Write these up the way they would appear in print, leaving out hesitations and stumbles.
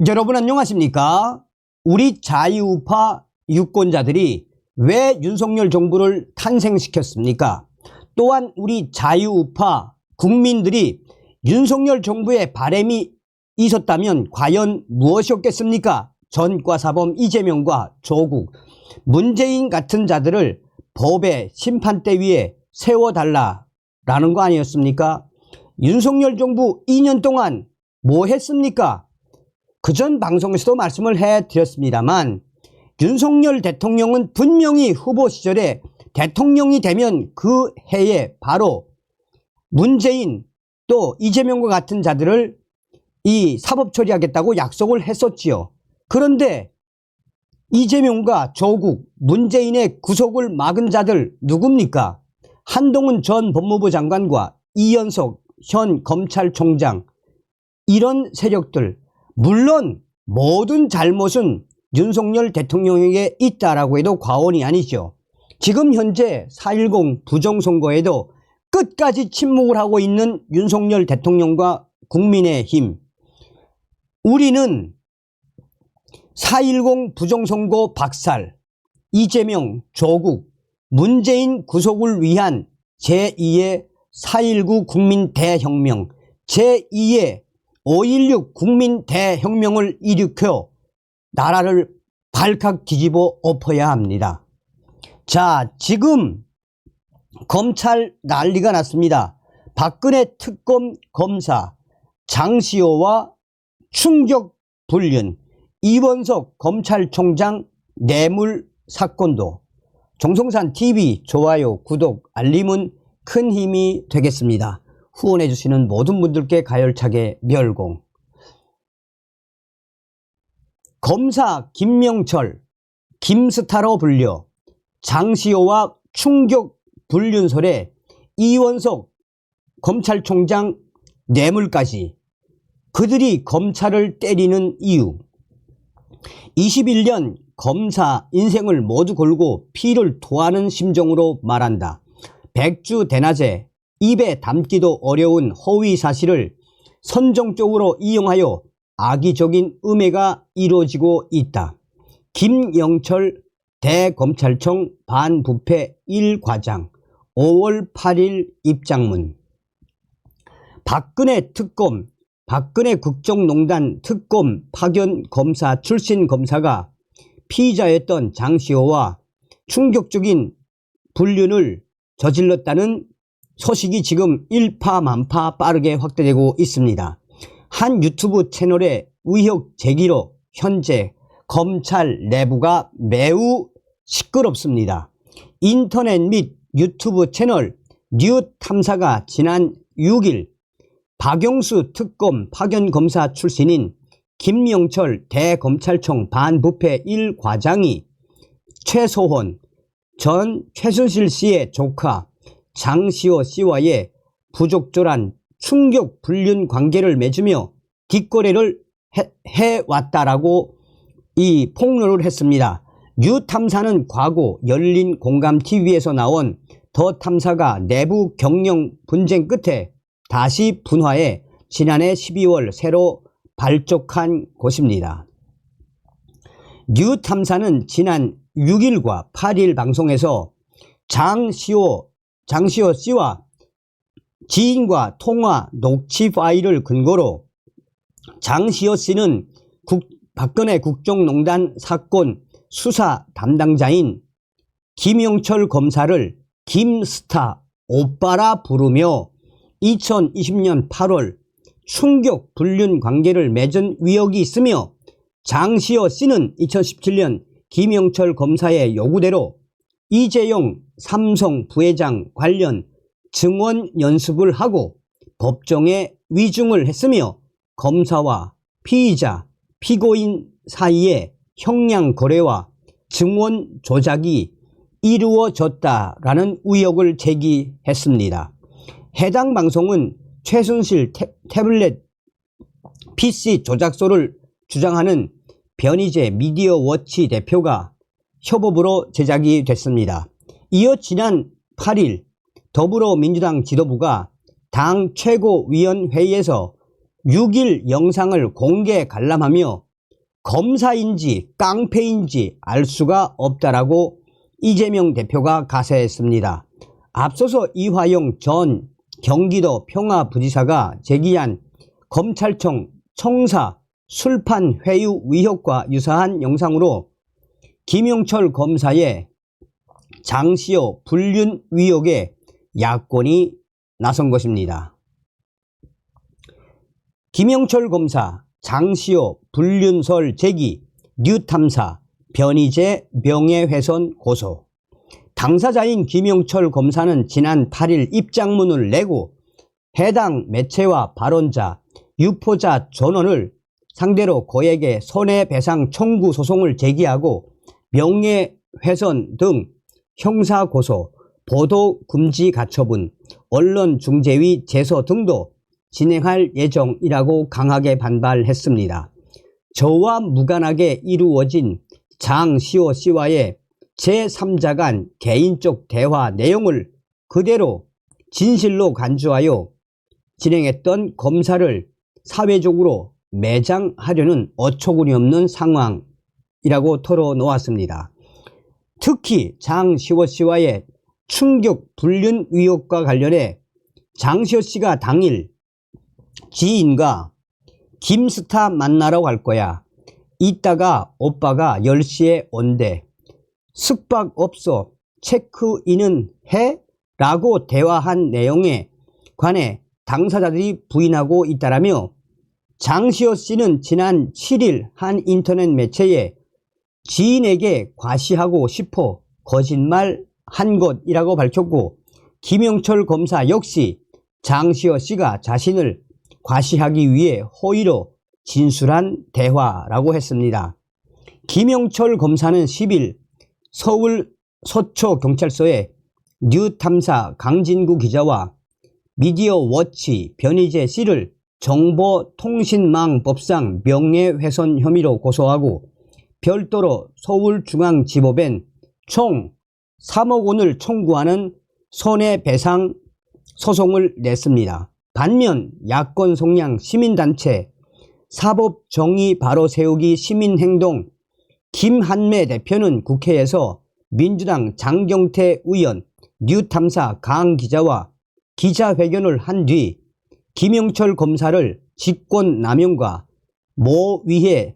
여러분 안녕하십니까? 우리 자유우파 유권자들이 왜 윤석열 정부를 탄생시켰습니까? 또한 우리 자유우파 국민들이 윤석열 정부의 바람이 있었다면 과연 무엇이었겠습니까? 전과사범 이재명과 조국, 문재인 같은 자들을 법의 심판대 위에 세워달라라는 거 아니었습니까? 윤석열 정부 2년 동안 뭐 했습니까? 그전 방송에서도 말씀을 해드렸습니다만 윤석열 대통령은 분명히 후보 시절에 대통령이 되면 그 해에 바로 문재인 또 이재명과 같은 자들을 이 사법 처리하겠다고 약속을 했었지요. 그런데 이재명과 조국, 문재인의 구속을 막은 자들 누굽니까? 한동훈 전 법무부 장관과 이현석 현 검찰총장, 이런 세력들, 물론 모든 잘못은 윤석열 대통령에게 있다라고 해도 과언이 아니죠. 지금 현재 4.10 부정선거에도 끝까지 침묵을 하고 있는 윤석열 대통령과 국민의힘, 우리는 4.10 부정선거 박살, 이재명, 조국, 문재인 구속을 위한 제2의 4.19 국민대혁명, 제2의 5.16 국민대혁명을 일으켜 나라를 발칵 뒤집어 엎어야 합니다. 자, 지금 검찰 난리가 났습니다. 박근혜 특검 검사 장시호와 충격 불륜, 이원석 검찰총장 뇌물 사건도. 정성산TV 좋아요, 구독, 알림은 큰 힘이 되겠습니다. 후원해 주시는 모든 분들께 가열차게 멸공. 검사 김명철, 김스타로 불려 장시호와 충격 불륜설에 이원석 검찰총장 뇌물까지, 그들이 검찰을 때리는 이유. 21년 검사 인생을 모두 걸고 피를 토하는 심정으로 말한다. 백주대낮에 입에 담기도 어려운 허위 사실을 선정적으로 이용하여 악의적인 음해가 이루어지고 있다. 김영철 대검찰청 반부패 1과장 5월 8일 입장문. 박근혜 특검, 박근혜 국정농단 특검 파견 검사 출신 검사가 피의자였던 장시호와 충격적인 불륜을 저질렀다는 소식이 지금 일파만파 빠르게 확대되고 있습니다. 한 유튜브 채널의 의혹 제기로 현재 검찰 내부가 매우 시끄럽습니다. 인터넷 및 유튜브 채널 뉴탐사가 지난 6일 박영수 특검 파견검사 출신인 김영철 대검찰청 반부패 1과장이 최소혼 전 최순실 씨의 조카 장시호 씨와의 부적절한 충격 불륜 관계를 맺으며 뒷거래를 해왔다라고 이 폭로를 했습니다. 뉴탐사는 과거 열린공감TV에서 나온 더 탐사가 내부 경영 분쟁 끝에 다시 분화해 지난해 12월 새로 발족한 곳입니다. 뉴탐사는 지난 6일과 8일 방송에서 장시호 씨와 지인과 통화 녹취 파일을 근거로 장시호 씨는 박근혜 국정농단 사건 수사 담당자인 김영철 검사를 김스타 오빠라 부르며 2020년 8월 충격 불륜 관계를 맺은 의혹이 있으며, 장시호 씨는 2017년 김영철 검사의 요구대로 이재용 삼성 부회장 관련 증언 연습을 하고 법정에 위증을 했으며 검사와 피의자, 피고인 사이에 형량 거래와 증언 조작이 이루어졌다라는 의혹을 제기했습니다. 해당 방송은 최순실 태블릿 PC 조작소를 주장하는 변희재 미디어워치 대표가 협업으로 제작이 됐습니다. 이어 지난 8일 더불어민주당 지도부가 당 최고위원회의에서 6일 영상을 공개 관람하며 검사인지 깡패인지 알 수가 없다라고 이재명 대표가 가세했습니다. 앞서서 이화영 전 경기도 평화부지사가 제기한 검찰청 청사 술판 회유 의혹과 유사한 영상으로 김영철 검사의 장시호 불륜 의혹에 야권이 나선 것입니다. 김영철 검사 장시호 불륜설 제기, 뉴탐사, 변희재 명예훼손 고소. 당사자인 김영철 검사는 지난 8일 입장문을 내고 해당 매체와 발언자, 유포자 전원을 상대로 고액의 손해배상 청구 소송을 제기하고 명예훼손 등 형사고소, 보도금지 가처분, 언론중재위 제소 등도 진행할 예정이라고 강하게 반발했습니다. 저와 무관하게 이루어진 장시호 씨와의 제3자 간 개인적 대화 내용을 그대로 진실로 간주하여 진행했던 검사를 사회적으로 매장하려는 어처구니 없는 상황이라고 털어놓았습니다. 특히 장시호 씨와의 충격 불륜 의혹과 관련해 장시호 씨가 당일 지인과 김스타 만나러 갈 거야. 이따가 오빠가 10시에 온대. 숙박 없어. 체크인은 해? 라고 대화한 내용에 관해 당사자들이 부인하고 있다라며 장시호 씨는 지난 7일 한 인터넷 매체에 지인에게 과시하고 싶어 거짓말한 것이라고 밝혔고, 김영철 검사 역시 장시호 씨가 자신을 과시하기 위해 허위로 진술한 대화라고 했습니다. 김영철 검사는 10일 서울 서초경찰서에 뉴탐사 강진구 기자와 미디어워치 변희재 씨를 정보통신망법상 명예훼손 혐의로 고소하고 별도로 서울중앙지법엔 총 3억 원을 청구하는 손해배상 소송을 냈습니다. 반면 야권 성향 시민단체 사법정의 바로 세우기 시민행동 김한매 대표는 국회에서 민주당 장경태 의원, 뉴탐사 강 기자와 기자회견을 한 뒤 김영철 검사를 직권남용과 모해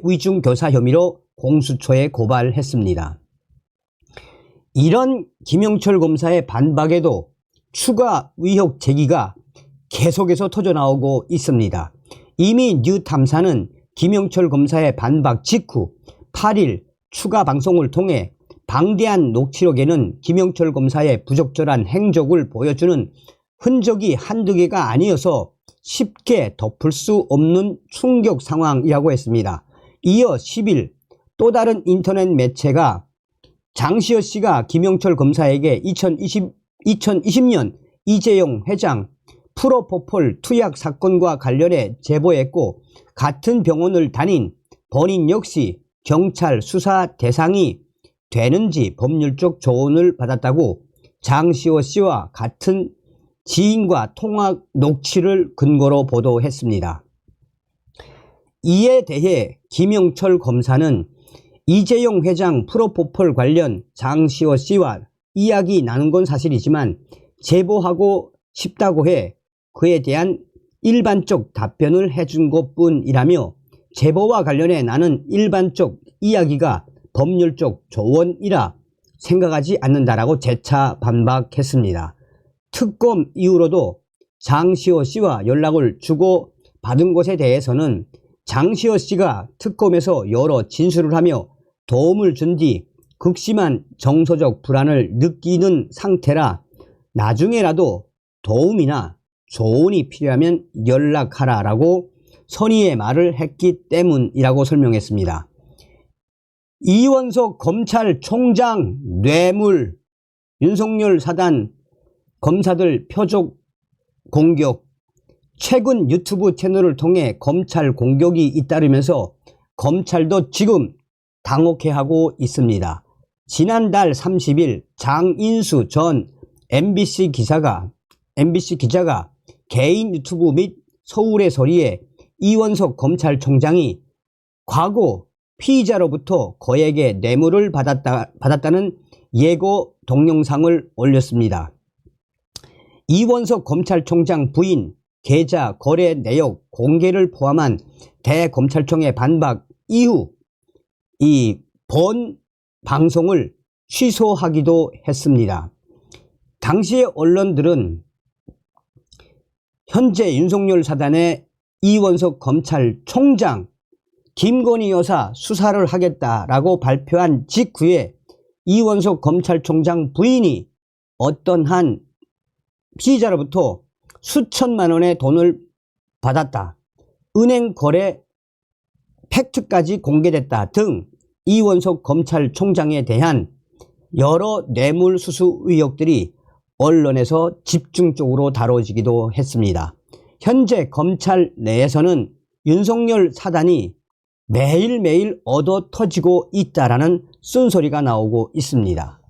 위중교사 혐의로 공수처에 고발했습니다. 이런 김영철 검사의 반박에도 추가 의혹 제기가 계속해서 터져나오고 있습니다. 이미 뉴탐사는 김영철 검사의 반박 직후 8일 추가 방송을 통해 방대한 녹취록에는 김영철 검사의 부적절한 행적을 보여주는 흔적이 한두 개가 아니어서 쉽게 덮을 수 없는 충격 상황이라고 했습니다. 이어 10일 또 다른 인터넷 매체가 장시호 씨가 김영철 검사에게 2020년 이재용 회장 프로포폴 투약 사건과 관련해 제보했고, 같은 병원을 다닌 본인 역시 경찰 수사 대상이 되는지 법률적 조언을 받았다고 장시호 씨와 같은 지인과 통화 녹취를 근거로 보도했습니다. 이에 대해 김영철 검사는 이재용 회장 프로포폴 관련 장시호 씨와 이야기 나눈 건 사실이지만 제보하고 싶다고 해 그에 대한 일반적 답변을 해준 것뿐이라며 제보와 관련해 나는 일반적 이야기가 법률적 조언이라 생각하지 않는다라고 재차 반박했습니다. 특검 이후로도 장시호 씨와 연락을 주고 받은 것에 대해서는 장시호 씨가 특검에서 여러 진술을 하며 도움을 준 뒤 극심한 정서적 불안을 느끼는 상태라 나중에라도 도움이나 조언이 필요하면 연락하라라고 선의의 말을 했기 때문이라고 설명했습니다. 이원석 검찰총장 뇌물, 윤석열 사단 검사들 표적 공격, 최근 유튜브 채널을 통해 검찰 공격이 잇따르면서 검찰도 지금 당혹해하고 있습니다. 지난달 30일 장인수 전 MBC 기자가 개인 유튜브 및 서울의 소리에 이원석 검찰총장이 과거 피의자로부터 거액의 뇌물을 받았다는 예고 동영상을 올렸습니다. 이원석 검찰총장 부인 계좌 거래 내역 공개를 포함한 대검찰청의 반박 이후 이 본 방송을 취소하기도 했습니다. 당시의 언론들은 현재 윤석열 사단의 이원석 검찰총장, 김건희 여사 수사를 하겠다라고 발표한 직후에 이원석 검찰총장 부인이 어떤 한 피의자로부터 수천만 원의 돈을 받았다, 은행 거래 팩트까지 공개됐다 등 이원석 검찰총장에 대한 여러 뇌물수수 의혹들이 언론에서 집중적으로 다뤄지기도 했습니다. 현재 검찰 내에서는 윤석열 사단이 매일매일 얻어 터지고 있다라는 쓴소리가 나오고 있습니다.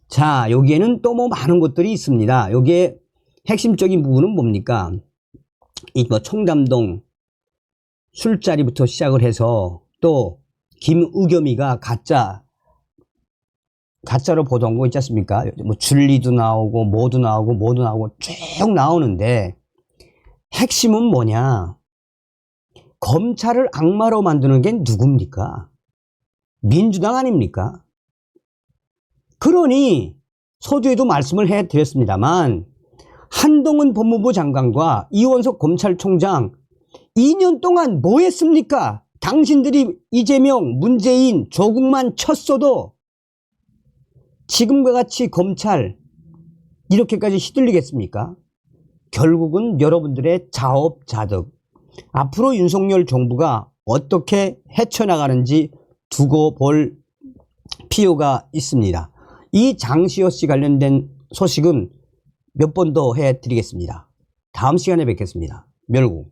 자, 여기에는 또 뭐 많은 것들이 있습니다. 여기에 핵심적인 부분은 뭡니까? 이 뭐 청담동 술자리부터 시작을 해서 또 김의겸이가 가짜로 보도한 거 있지 않습니까? 뭐 줄리도 나오고 뭐도 나오고 쭉 나오는데 핵심은 뭐냐? 검찰을 악마로 만드는 게 누굽니까? 민주당 아닙니까? 그러니 서두에도 말씀을 해드렸습니다만 한동훈 법무부 장관과 이원석 검찰총장 2년 동안 뭐 했습니까? 당신들이 이재명, 문재인, 조국만 쳤어도 지금과 같이 검찰 이렇게까지 휘둘리겠습니까? 결국은 여러분들의 자업자득, 앞으로 윤석열 정부가 어떻게 헤쳐나가는지 두고 볼 필요가 있습니다. 이 장시호 씨 관련된 소식은 몇 번 더 해드리겠습니다. 다음 시간에 뵙겠습니다. 멸구.